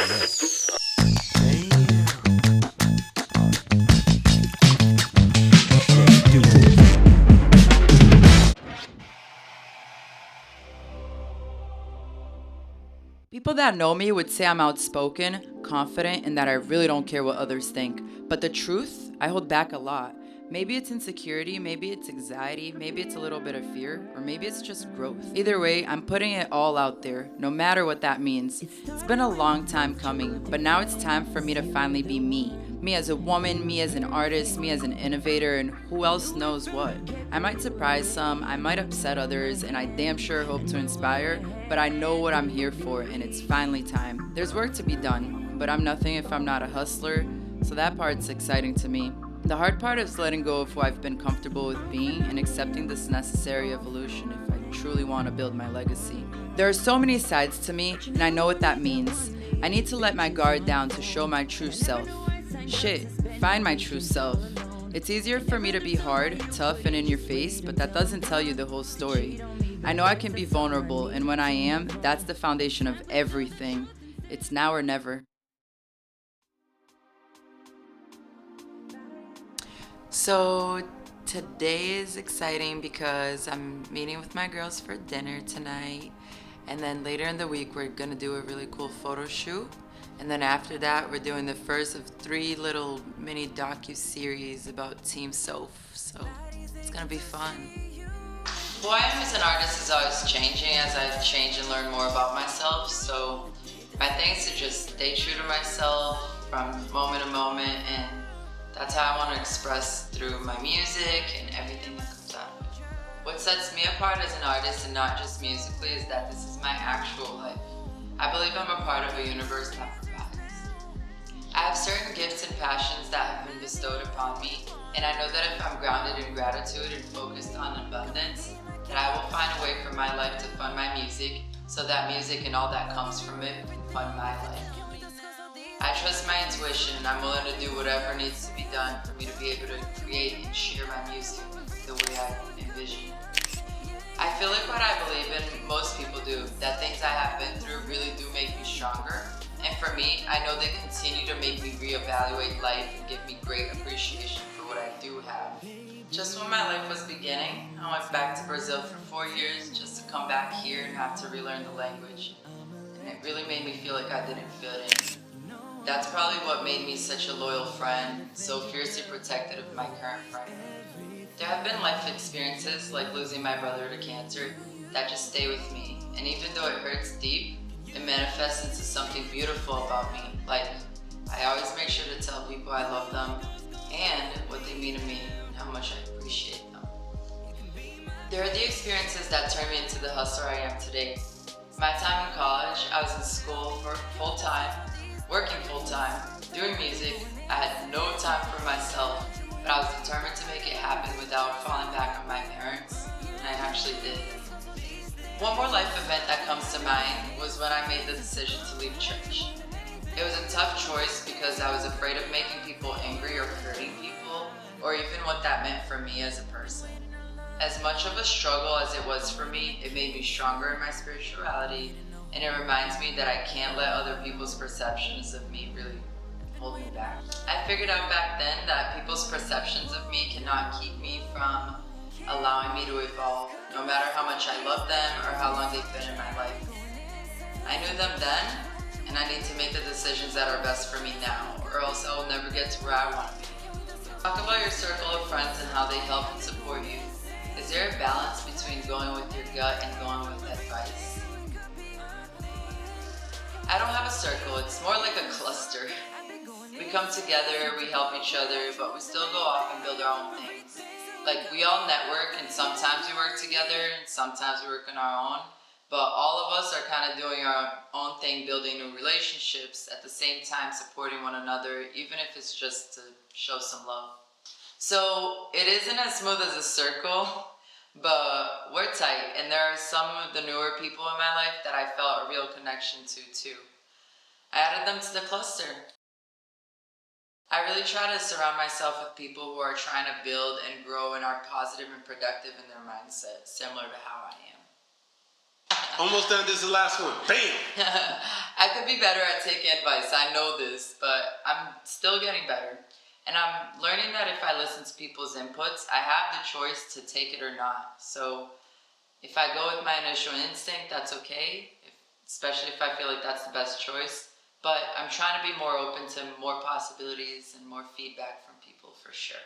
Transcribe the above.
People that know me would say I'm outspoken, confident, and that I really don't care what others think. But the truth, I hold back a lot. Maybe it's insecurity, maybe it's anxiety, maybe it's a little bit of fear, or maybe it's just growth. Either way, I'm putting it all out there, no matter what that means. It's been a long time coming, but now it's time for me to finally be me. Me as a woman, me as an artist, me as an innovator, and who else knows what. I might surprise some, I might upset others, and I damn sure hope to inspire, but I know what I'm here for, and it's finally time. There's work to be done, but I'm nothing if I'm not a hustler, so that part's exciting to me. The hard part is letting go of who I've been comfortable with being and accepting this necessary evolution if I truly want to build my legacy. There are so many sides to me, and I know what that means. I need to let my guard down to show my true self. Shit, find my true self. It's easier for me to be hard, tough, and in your face, but that doesn't tell you the whole story. I know I can be vulnerable, and when I am, that's the foundation of everything. It's now or never. So, today is exciting because I'm meeting with my girls for dinner tonight. And then later in the week, we're gonna do a really cool photo shoot. And then after that, we're doing the first of 3 little mini docu-series about Team Soph. So, it's gonna be fun. Who I am as an artist is always changing as I change and learn more about myself. So, my thing is to just stay true to myself from moment to moment, and that's how I want to express through my music and everything that comes out of it. What sets me apart as an artist and not just musically is that this is my actual life. I believe I'm a part of a universe that provides. I have certain gifts and passions that have been bestowed upon me, and I know that if I'm grounded in gratitude and focused on abundance, that I will find a way for my life to fund my music, so that music and all that comes from it can fund my life. I trust my intuition, and I'm willing to do whatever needs to be done for me to be able to create and share my music the way I envision it. I feel like what I believe in, most people do, that things I have been through really do make me stronger. And for me, I know they continue to make me reevaluate life and give me great appreciation for what I do have. Just when my life was beginning, I went back to Brazil for 4 years just to come back here and have to relearn the language. And it really made me feel like I didn't fit in. That's probably what made me such a loyal friend, so fiercely protective of my current friend. There have been life experiences, like losing my brother to cancer, that just stay with me. And even though it hurts deep, it manifests into something beautiful about me. Like, I always make sure to tell people I love them and what they mean to me and how much I appreciate them. There are the experiences that turned me into the hustler I am today. My time in college, I was in school for full-time, working full-time, doing music. I had no time for myself, but I was determined to make it happen without falling back on my parents, and I actually did. One more life event that comes to mind was when I made the decision to leave church. It was a tough choice because I was afraid of making people angry or hurting people, or even what that meant for me as a person. As much of a struggle as it was for me, it made me stronger in my spirituality, and it reminds me that I can't let other people's perceptions of me really hold me back. I figured out back then that people's perceptions of me cannot keep me from allowing me to evolve, no matter how much I love them or how long they've been in my life. I knew them then, and I need to make the decisions that are best for me now, or else I will never get to where I want to be. Talk about your circle of friends and how they help and support you. Is there a balance between going with your gut and going with advice? I don't have a circle, it's more like a cluster. We come together, we help each other, but we still go off and build our own things. Like, we all network, and sometimes we work together, and sometimes we work on our own, but all of us are kind of doing our own thing, building new relationships, at the same time supporting one another, even if it's just to show some love. So, it isn't as smooth as a circle, but we're tight, and there are some of the newer people in my life that I felt a real connection to too. I added them to the cluster. I really try to surround myself with people who are trying to build and grow and are positive and productive in their mindset, similar to how I am. Almost done. This is the last one. Bam! I I could be better at taking advice. I know this, but I'm still getting better. And I'm learning that if I listen to people's inputs, I have the choice to take it or not. So if I go with my initial instinct, that's okay, especially if I feel like that's the best choice. But I'm trying to be more open to more possibilities and more feedback from people for sure.